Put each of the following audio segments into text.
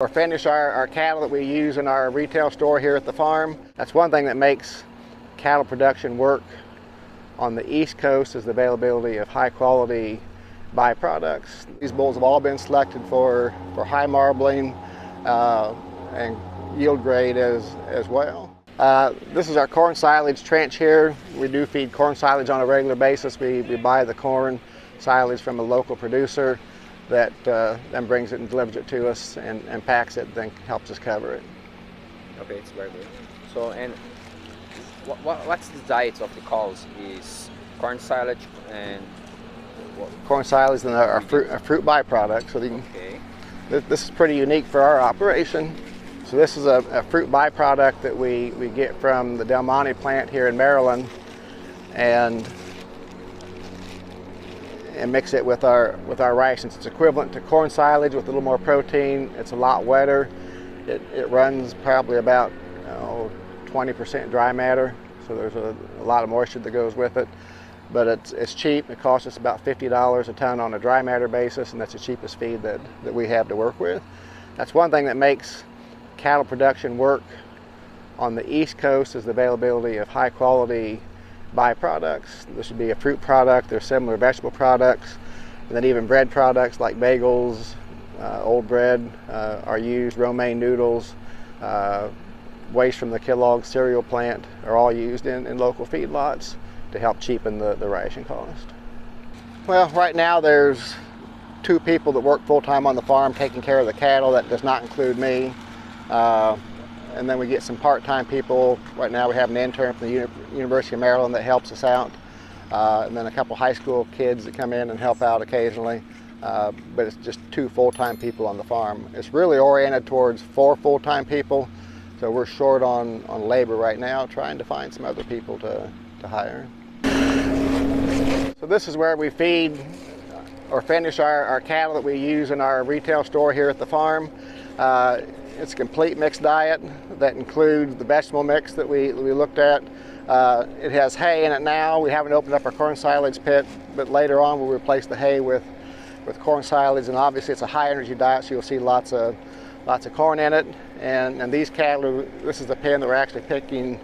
Or finish our cattle that we use in our retail store here at the farm. That's one thing that makes cattle production work on the East Coast, is the availability of high quality byproducts. These bulls have all been selected for high marbling and yield grade as well. This is our corn silage trench here. We do feed corn silage on a regular basis. We buy the corn silage from a local producer that then brings it and delivers it to us and packs it, then helps us cover it. Okay, it's very good. So, and what's the diet of the cows? Is corn silage and what? Corn silage and our fruit byproduct. So Okay. This is pretty unique for our operation. So this is a fruit byproduct that we get from the Del Monte plant here in Maryland, and mix it with our rations. It's equivalent to corn silage with a little more protein. It's a lot wetter. It runs probably about 20% dry matter, so there's a lot of moisture that goes with it. But it's cheap. It costs us about $50 a ton on a dry matter basis, and that's the cheapest feed that we have to work with. That's one thing that makes cattle production work on the East Coast, is the availability of high quality byproducts. This would be a fruit product. There's similar vegetable products, and then even bread products like bagels, old bread are used. Romaine noodles, waste from the Kellogg cereal plant are all used in local feedlots to help cheapen the ration cost. Well, right now there's 2 people that work full-time on the farm taking care of the cattle. That does not include me. And then we get some part-time people. Right now we have an intern from the University of Maryland that helps us out. And then a couple high school kids that come in and help out occasionally. But it's just 2 full-time people on the farm. It's really oriented towards 4 full-time people. So we're short on labor right now, trying to find some other people to hire. So this is where we feed or finish our cattle that we use in our retail store here at the farm. It's a complete mixed diet that includes the vegetable mix that we looked at. It has hay in it now. We haven't opened up our corn silage pit, but later on we'll replace the hay with corn silage, and obviously it's a high energy diet, so you'll see lots of corn in it. And these cattle, this is the pen that we're actually picking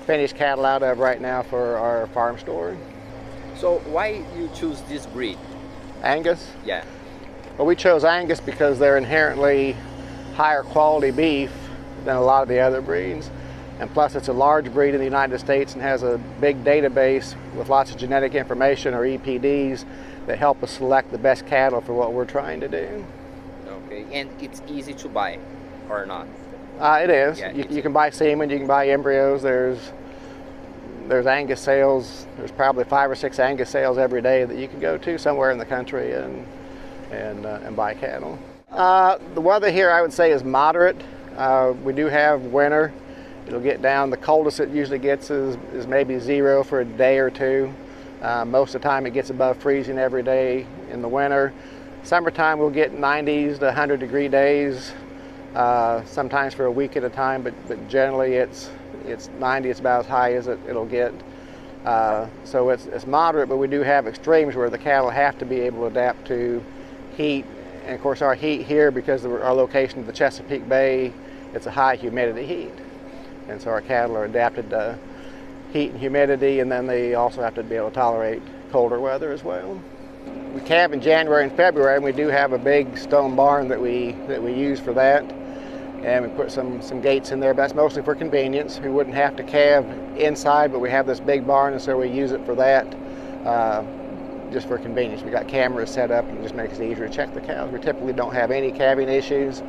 finished cattle out of right now for our farm store. So why you choose this breed? Angus? Yeah. Well, we chose Angus because they're inherently higher quality beef than a lot of the other breeds, and plus it's a large breed in the United States and has a big database with lots of genetic information, or EPDs, that help us select the best cattle for what we're trying to do. Okay, and it's easy to buy or not? It is. Yeah, you can buy semen, you can buy embryos. There's Angus sales. There's probably 5 or 6 Angus sales every day that you can go to somewhere in the country and buy cattle. The weather here, I would say, is moderate. We do have winter. It'll get down. The coldest it usually gets is maybe 0 for a day or 2. Most of the time it gets above freezing every day in the winter. Summertime we'll get 90s to 100 degree days, sometimes for a week at a time, but generally it's 90. It's about as high as it'll get. So it's moderate, but we do have extremes where the cattle have to be able to adapt to heat. And of course our heat here, because of our location of the Chesapeake Bay, it's a high humidity heat. And so our cattle are adapted to heat and humidity, and then they also have to be able to tolerate colder weather as well. We calve in January and February, and we do have a big stone barn that we use for that. And we put some gates in there, but that's mostly for convenience. We wouldn't have to calve inside, but we have this big barn, and so we use it for that. Just for convenience. We got cameras set up, and it just makes it easier to check the cows. We typically don't have any calving issues,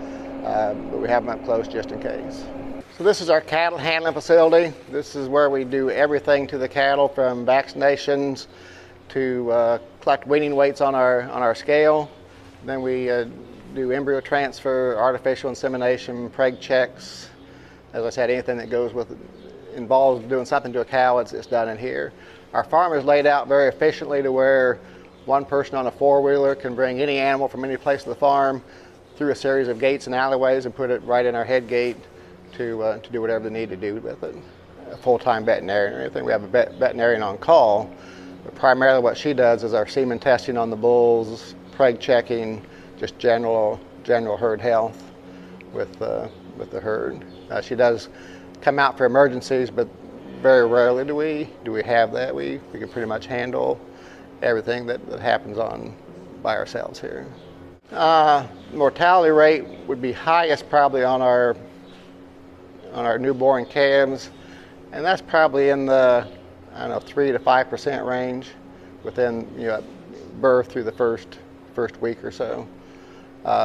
but we have them up close just in case. So this is our cattle handling facility. This is where we do everything to the cattle, from vaccinations to collect weaning weights on our scale. Then we do embryo transfer, artificial insemination, preg checks. As I said, anything that involves doing something to a cow, it's done in here. Our farm is laid out very efficiently to where one person on a 4-wheeler can bring any animal from any place of the farm through a series of gates and alleyways and put it right in our head gate to do whatever they need to do with it. A full-time veterinarian or anything. We have a veterinarian on call, but primarily what she does is our semen testing on the bulls, preg checking, just general herd health. with the herd. She does come out for emergencies, but very rarely do we have that. We can pretty much handle everything that happens by ourselves here. Mortality rate would be highest probably on our newborn calves, and that's probably in the 3 to 5% range within birth through the first week or so.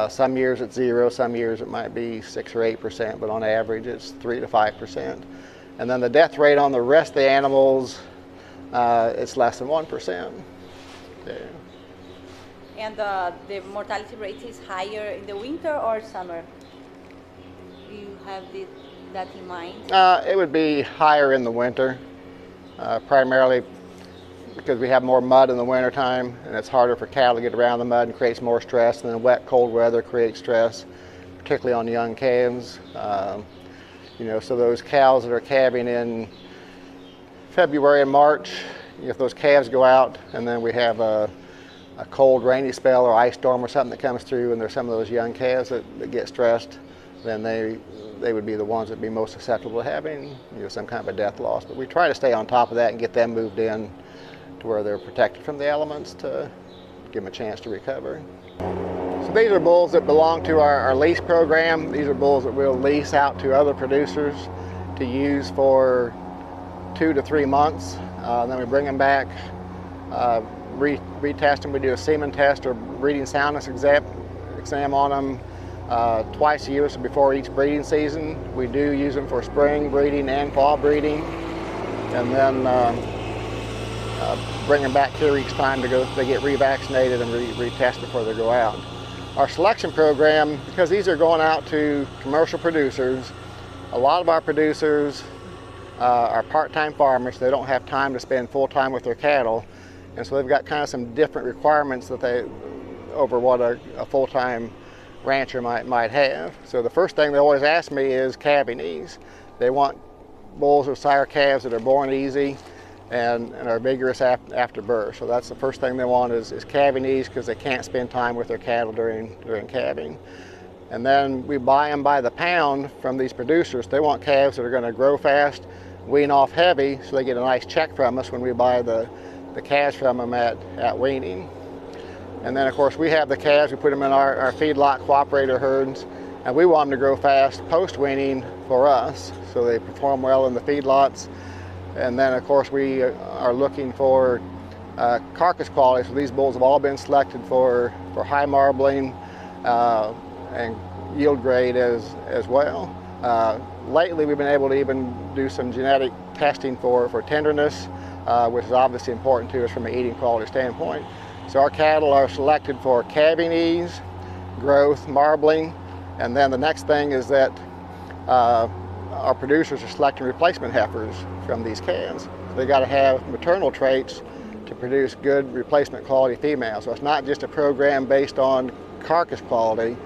Some years it's 0, some years it might be 6 or 8%, but on average it's 3 to 5%. And then the death rate on the rest of the animals, it's less than 1%. Yeah. And the mortality rate is higher in the winter or summer? Do you have that in mind? It would be higher in the winter, primarily because we have more mud in the wintertime, and it's harder for cattle to get around the mud and creates more stress, and then wet, cold weather creates stress, particularly on young calves. So those cows that are calving in February and March, if those calves go out and then we have a cold, rainy spell or ice storm or something that comes through, and there's some of those young calves that get stressed, then they would be the ones that would be most susceptible to having some kind of a death loss. But we try to stay on top of that and get them moved in to where they're protected from the elements to give them a chance to recover. So these are bulls that belong to our lease program. These are bulls that we'll lease out to other producers to use for 2 to 3 months. Then we bring them back, retest them. We do a semen test or breeding soundness exam on them twice a year, so before each breeding season. We do use them for spring breeding and fall breeding, and then bring them back here each time they get revaccinated and retested before they go out. Our selection program, because these are going out to commercial producers, a lot of our producers are part-time farmers. They don't have time to spend full-time with their cattle, and so they've got kind of some different requirements over what a full-time rancher might have. So the first thing they always ask me is calving ease. They want bulls or sire calves that are born easy and are vigorous after birth. So that's the first thing they want is calving ease, because they can't spend time with their cattle during calving. And then we buy them by the pound from these producers. They want calves that are going to grow fast, wean off heavy, so they get a nice check from us when we buy the calves from them at weaning. And then of course we have the calves, we put them in our feedlot cooperator herds, and we want them to grow fast post-weaning for us, so they perform well in the feedlots. And then of course we are looking for carcass quality, so these bulls have all been selected for high marbling and yield grade as well. Lately we've been able to even do some genetic testing for tenderness, which is obviously important to us from an eating quality standpoint. So our cattle are selected for calving ease, growth, marbling, and then the next thing is that our producers are selecting replacement heifers from these calves. They got to have maternal traits to produce good replacement quality females. So it's not just a program based on carcass quality,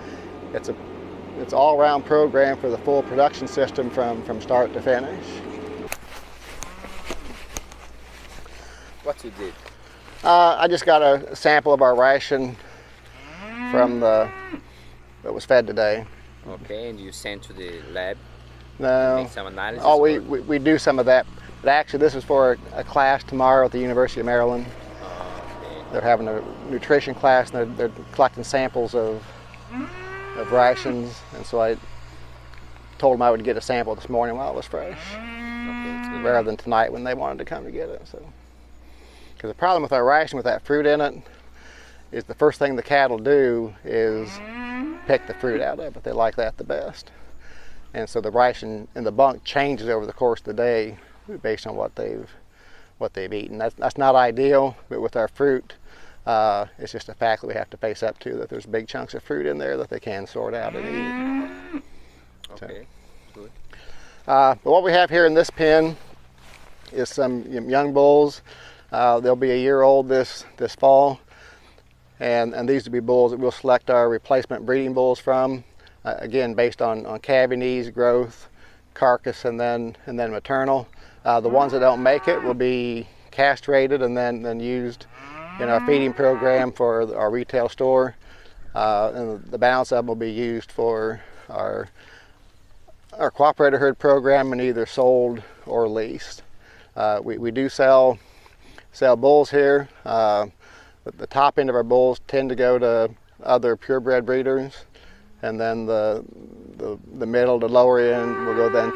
it's all-around program for the full production system from start to finish. What you did? I just got a sample of our ration that was fed today. Okay, and you sent to the lab? No. Make some analysis? Oh, we do some of that. But actually this is for a class tomorrow at the University of Maryland. Okay. They're having a nutrition class, and they're collecting samples of rations, and so I told them I would get a sample this morning while it was fresh, Okay, rather than tonight when they wanted to come to get it. So, because the problem with our ration with that fruit in it is the first thing the cattle do is pick the fruit out of it. They like that the best, and so the ration in the bunk changes over the course of the day based on what they've eaten. That's not ideal, but with our fruit, it's just a fact that we have to face up to, that there's big chunks of fruit in there that they can sort out and eat. Okay, good. But what we have here in this pen is some young bulls. They'll be a year old this fall, and these will be bulls that we'll select our replacement breeding bulls from, again based on calving ease, growth, carcass, and then maternal. The ones that don't make it will be castrated and then used in our feeding program for our retail store, and the balance of them will be used for our cooperator herd program and either sold or leased. We do sell bulls here. The top end of our bulls tend to go to other purebred breeders, and then the middle to lower end will go then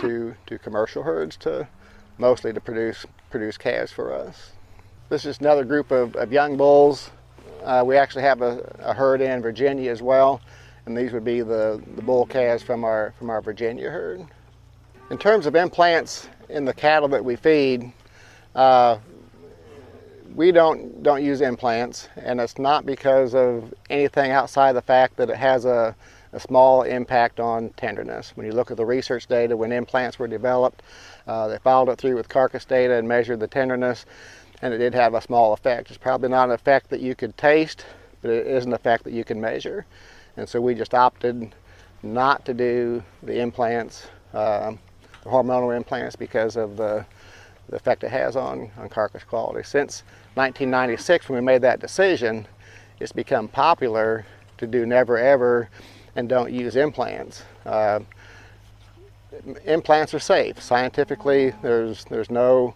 to commercial herds, mostly to produce calves for us. This is another group of young bulls. We actually have a herd in Virginia as well, and these would be the bull calves from our Virginia herd. In terms of implants in the cattle that we feed, we don't use implants, and it's not because of anything outside the fact that it has a small impact on tenderness. When you look at the research data, when implants were developed, they followed it through with carcass data and measured the tenderness, and it did have a small effect. It's probably not an effect that you could taste, but it is an effect that you can measure. And so we just opted not to do the implants, the hormonal implants, because of the effect it has on carcass quality. Since 1996, when we made that decision, it's become popular to do never ever and don't use implants. Implants are safe. Scientifically, there's no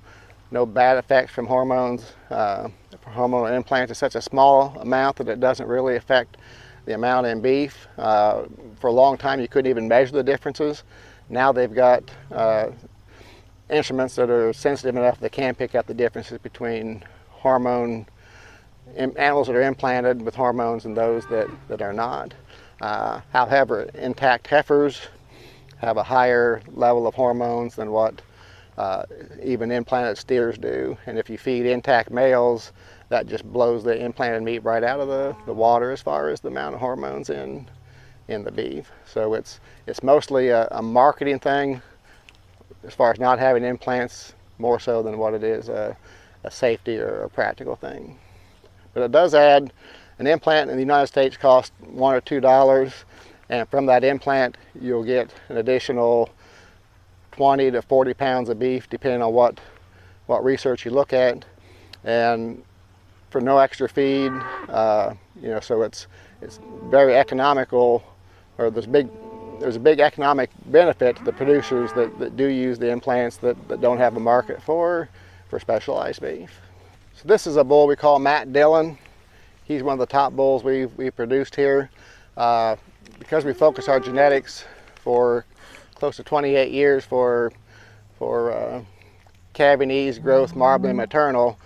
bad effects from hormones. Hormonal implants is such a small amount that it doesn't really affect the amount in beef. For a long time, you couldn't even measure the differences. Now they've got instruments that are sensitive enough they can pick up the differences between animals that are implanted with hormones and those that are not. However, intact heifers have a higher level of hormones than what even implanted steers do, and if you feed intact males, that just blows the implanted meat right out of the water as far as the amount of hormones in the beef. So it's mostly a marketing thing as far as not having implants, more so than what it is a safety or a practical thing. But it does add, an implant in the United States costs $1 or $2, and from that implant you'll get an additional 20 to 40 pounds of beef, depending on what research you look at, and for no extra feed. So it's very economical, or there's a big economic benefit to the producers that do use the implants that don't have a market for specialized beef. So this is a bull we call Matt Dillon. He's one of the top bulls we produced here. Because we focus our genetics for close to 28 years for calving ease, growth, marbling, maternal,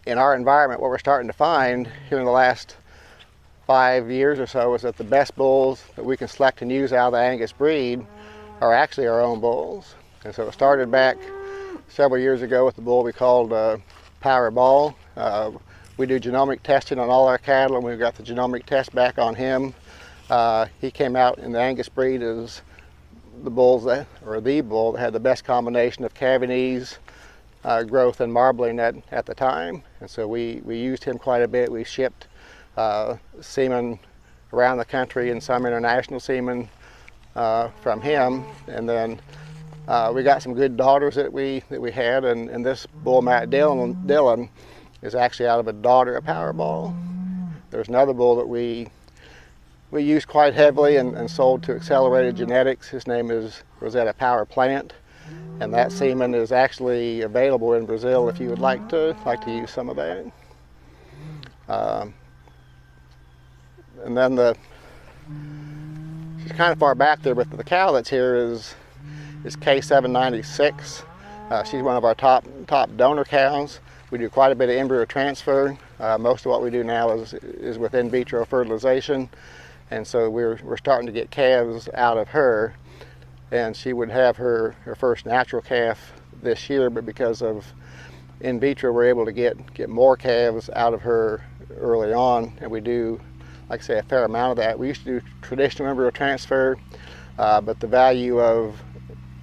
in our environment, what we're starting to find here in the last 5 years or so is that the best bulls that we can select and use out of the Angus breed are actually our own bulls. And so it started back several years ago with the bull we called Powerball. We do genomic testing on all our cattle, and we've got the genomic test back on him. He came out in the Angus breed as the bull that had the best combination of calving ease, growth, and marbling at the time. And so we used him quite a bit. We shipped semen around the country and some international semen from him. And then we got some good daughters that we had, and this bull Matt Dillon is actually out of a daughter of Powerball. There's another bull that we used quite heavily and sold to Accelerated Genetics. His name is Roseda Plant, and that semen is actually available in Brazil if you would like to use some of that. And then she's kind of far back there, but the cow that's here is K796. She's one of our top donor cows. We do quite a bit of embryo transfer. Most of what we do now is with in vitro fertilization, and so we're starting to get calves out of her. And she would have her first natural calf this year, but because of in vitro, we're able to get more calves out of her early on, and we do, like I say, a fair amount of that. We used to do traditional embryo transfer, but the value of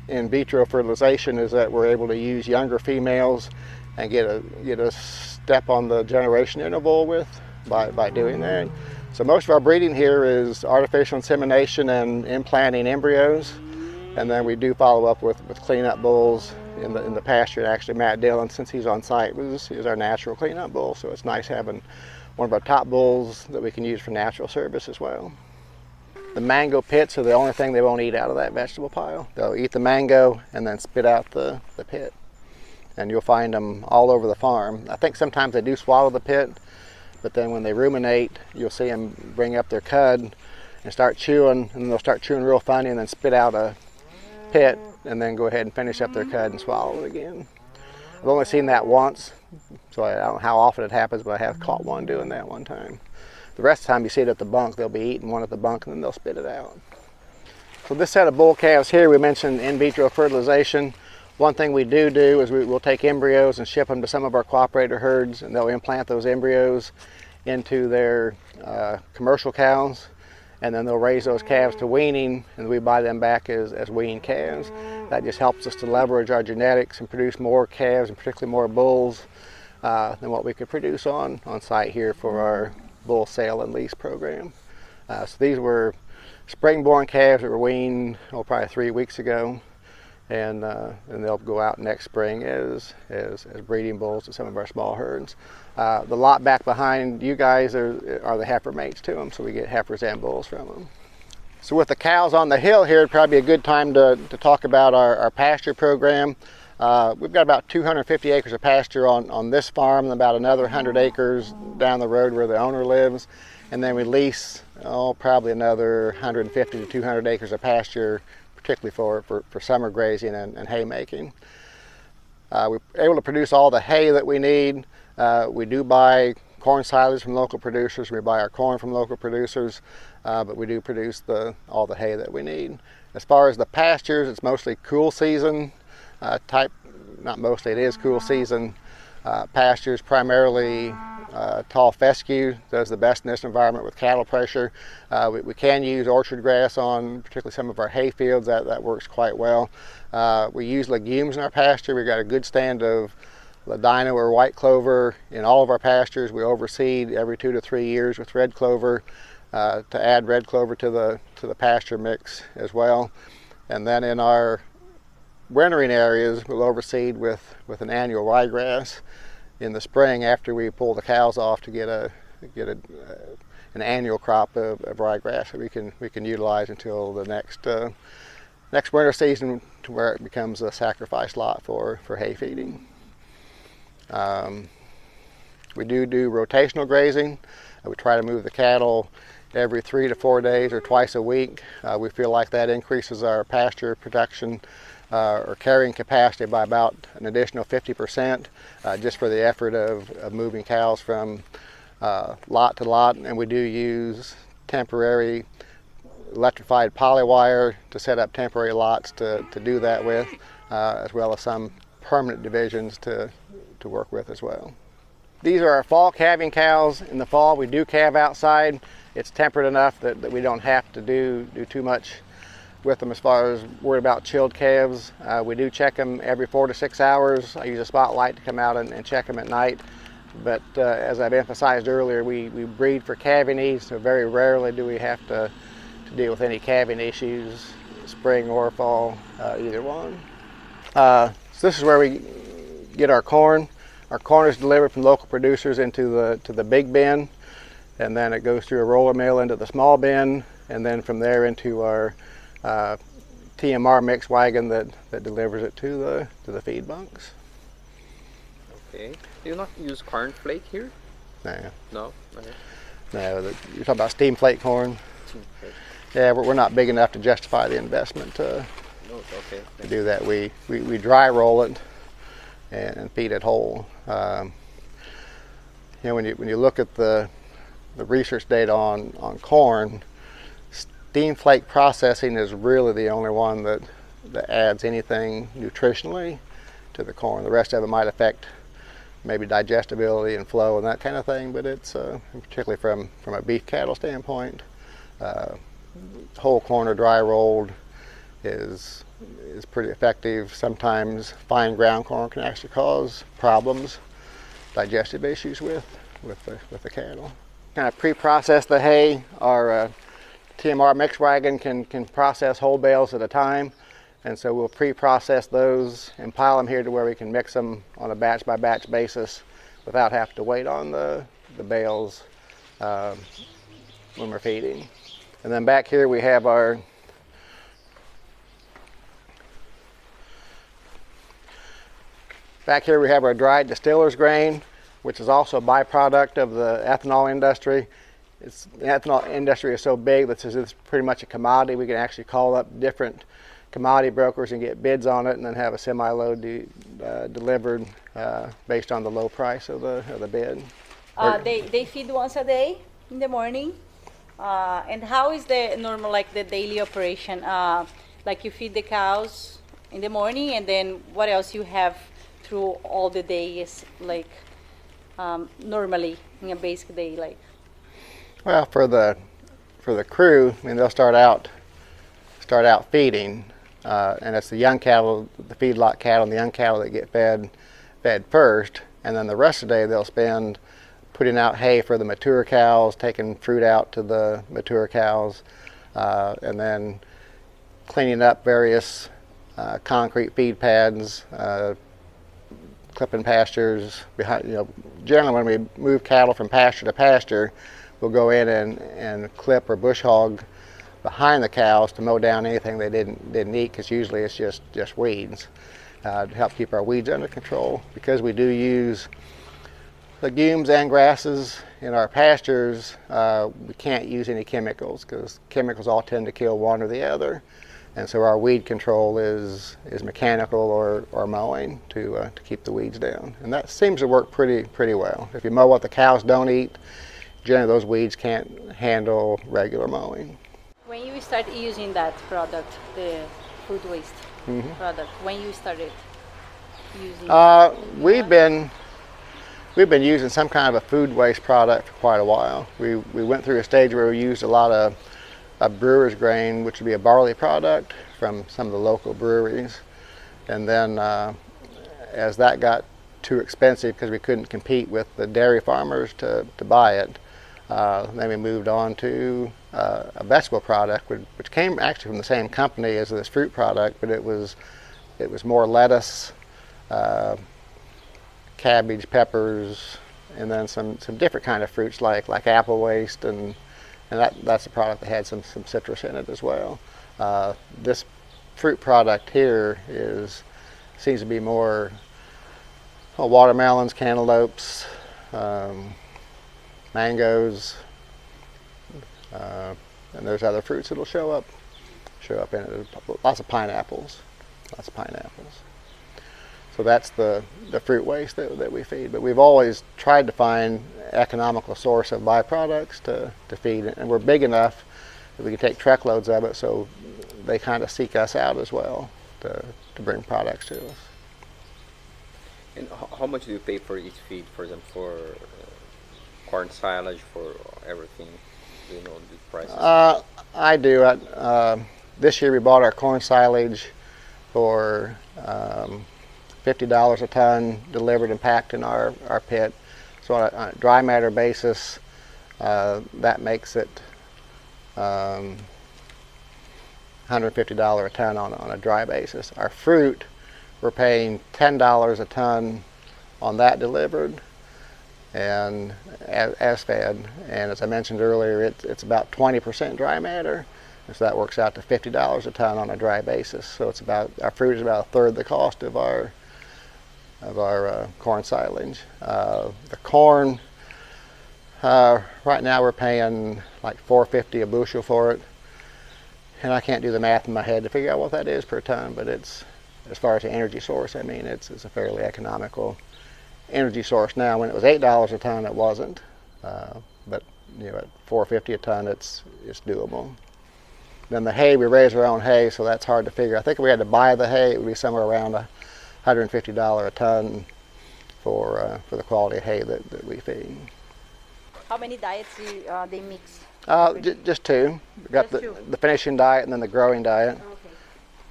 in vitro fertilization is that we're able to use younger females and get a step on the generation interval by doing that. So most of our breeding here is artificial insemination and implanting embryos, and then we do follow up with cleanup bulls in the pasture. And actually Matt Dillon, since he's on site, is our natural cleanup bull, so it's nice having one of our top bulls that we can use for natural service as well. The mango pits are the only thing they won't eat out of that vegetable pile. They'll eat the mango and then spit out the pit. And you'll find them all over the farm. I think sometimes they do swallow the pit, but then when they ruminate, you'll see them bring up their cud and start chewing, and they'll start chewing real funny and then spit out a pit and then go ahead and finish up their cud and swallow it again. I've only seen that once, so I don't know how often it happens, but I have caught one doing that one time. The rest of the time you see it at the bunk, they'll be eating one at the bunk and then they'll spit it out. So this set of bull calves here, we mentioned in vitro fertilization. One thing we do is we'll take embryos and ship them to some of our cooperator herds, and they'll implant those embryos into their commercial cows, and then they'll raise those calves to weaning, and we buy them back as weaned calves. That just helps us to leverage our genetics and produce more calves, and particularly more bulls, than what we could produce on site here for our bull sale and lease program. So these were spring-born calves that were weaned probably 3 weeks ago, and they'll go out next spring as breeding bulls to some of our small herds. The lot back behind you guys are the heifer mates to them, so we get heifers and bulls from them. So with the cows on the hill here, it'd probably be a good time to talk about our pasture program. We've got about 250 acres of pasture on this farm, and about another 100 acres down the road where the owner lives. And then we lease probably another 150 to 200 acres of pasture, particularly for summer grazing and haymaking. We're able to produce all the hay that we need. We do buy corn silage from local producers. We buy our corn from local producers, but we do produce all the hay that we need. As far as the pastures, it's mostly cool season type, not mostly, it is cool season pastures, primarily tall fescue. Does the best in this environment with cattle pressure. We can use orchard grass on particularly some of our hay fields. That works quite well. We use legumes in our pasture. We've got a good stand of ladino or white clover in all of our pastures. We overseed every 2 to 3 years with red clover to add red clover to the pasture mix as well. And then in our wintering areas, we'll overseed with an annual ryegrass in the spring after we pull the cows off to get an annual crop of ryegrass that we can utilize until the next winter season, to where it becomes a sacrifice lot for hay feeding. We do rotational grazing. We try to move the cattle every 3 to 4 days or twice a week. We feel like that increases our pasture production or carrying capacity by about an additional 50%, just for the effort of moving cows from lot to lot. And we do use temporary electrified polywire to set up temporary lots to do that with, as well as some permanent divisions to work with as well. These are our fall calving cows. In the fall we do calve outside. It's temperate enough that we don't have to do too much with them as far as worried about chilled calves. We do check them every 4 to 6 hours. I use a spotlight to come out and check them at night. But as I've emphasized earlier, we breed for calving needs, so very rarely do we have to deal with any calving issues, spring or fall, either one. So this is where we get our corn. Our corn is delivered from local producers into the big bin, and then it goes through a roller mill into the small bin, and then from there into our TMR mix wagon that delivers it to the feed bunks. Okay. Do you not use corn flake here? No. No? Okay. No, you're talking about steam flake corn? Okay. Yeah, we're not big enough to justify the investment to do that. We dry roll it and feed it whole. When you look at the research data on corn, steam flake processing is really the only one that adds anything nutritionally to the corn. The rest of it might affect maybe digestibility and flow and that kind of thing, but it's particularly from a beef cattle standpoint, whole corn or dry rolled is pretty effective. Sometimes fine ground corn can actually cause problems, digestive issues with the cattle. Kind of pre-process the hay. Our TMR mix wagon can process whole bales at a time, and so we'll pre-process those and pile them here to where we can mix them on a batch by batch basis without having to wait on the bales when we're feeding. And then back here we have our dried distiller's grain, which is also a byproduct of the ethanol industry. The ethanol industry is so big that it's pretty much a commodity. We can actually call up different commodity brokers and get bids on it, and then have a semi-load delivered based on the low price of the bid. They feed once a day in the morning. And how is the normal, like the daily operation? Like you feed the cows in the morning, and then what else you have through all the days, like normally in a basic day, like? Well, for the crew, I mean, they'll start out feeding, and it's the young cattle, the feedlot cattle, and the young cattle that get fed first, and then the rest of the day they'll spend putting out hay for the mature cows, taking fruit out to the mature cows, and then cleaning up various concrete feed pads, clipping pastures. Generally when we move cattle from pasture to pasture, we'll go in and clip or bush hog behind the cows to mow down anything they didn't eat, because usually it's just weeds, to help keep our weeds under control. Because we do use legumes and grasses in our pastures, we can't use any chemicals, because chemicals all tend to kill one or the other, and so our weed control is mechanical or mowing to keep the weeds down, and that seems to work pretty well. If you mow what the cows don't eat, generally those weeds can't handle regular mowing. When you start using that product, the food waste product, when you started using We've been using some kind of a food waste product for quite a while. We went through a stage where we used a lot of brewer's grain, which would be a barley product from some of the local breweries. And then as that got too expensive because we couldn't compete with the dairy farmers to buy it, then we moved on to a vegetable product, which came actually from the same company as this fruit product, but it was more lettuce, cabbage, peppers, and then some different kind of fruits like apple waste, and that's a product that had some citrus in it as well. This fruit product here seems to be more watermelons, cantaloupes, mangoes, and there's other fruits that'll show up in it. Lots of pineapples. So that's the fruit waste that we feed. But we've always tried to find economical source of byproducts to feed, and we're big enough that we can take truckloads of it, so they kind of seek us out as well to bring products to us. And how much do you pay for each feed, for them, for corn silage, for everything? Do you know the prices? I do. This year we bought our corn silage for $50 a ton, delivered and packed in our pit. So on a dry matter basis, that makes it $150 a ton on a dry basis. Our fruit, we're paying $10 a ton on that delivered and as fed. And as I mentioned earlier, it's about 20% dry matter. And so that works out to $50 a ton on a dry basis. So our fruit is about a third the cost of our corn silage. The corn, right now we're paying like $4.50 a bushel for it, and I can't do the math in my head to figure out what that is per ton. But it's, as far as the energy source, I mean, it's a fairly economical energy source now. When it was $8 a ton, it wasn't, but at $4.50 a ton, it's doable. Then the hay, we raise our own hay, so that's hard to figure. I think if we had to buy the hay, it would be somewhere around $150 a ton for the quality of hay that we feed. How many diets they mix? Just two. We've got the finishing diet and then the growing diet. Okay.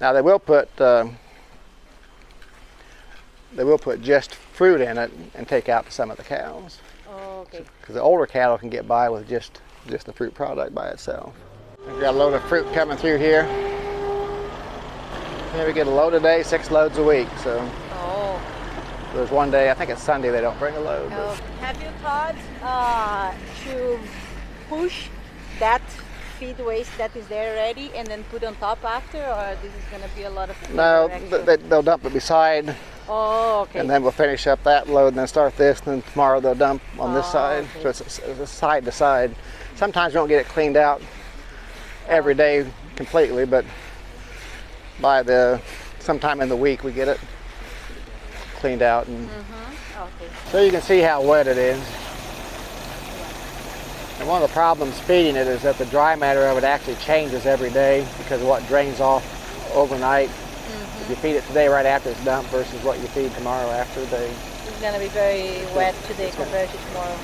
Now they will put just fruit in it and take out to some of the cows. Oh, okay. Because the older cattle can get by with just the fruit product by itself. We've got a load of fruit coming through here. Yeah, we get a load a day, 6 loads a week. So there's one day, I think it's Sunday, they don't bring a load. Have you thought to push that feed waste that is there already and then put on top after, or this is going to be a lot of food? No, or extra? they'll dump it beside, Oh, okay. and then we'll finish up that load and then start this, and then tomorrow they'll dump on this Oh, side. okay. So it's side to side. Sometimes we don't get it cleaned out every day completely, but by sometime in the week we get it cleaned out. And Okay. so you can see how wet it is. And one of the problems feeding it is that the dry matter of it actually changes every day because of what drains off overnight. If you feed it today right after it's dumped versus what you feed tomorrow after It's going to be very wet today compared to tomorrow.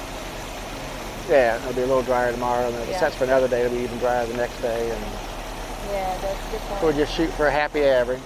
yeah, it'll be a little drier tomorrow, and then if it Yeah. sets for another day, it'll be even drier the next day. And Yeah, that's the point. we'll just shoot for a happy average.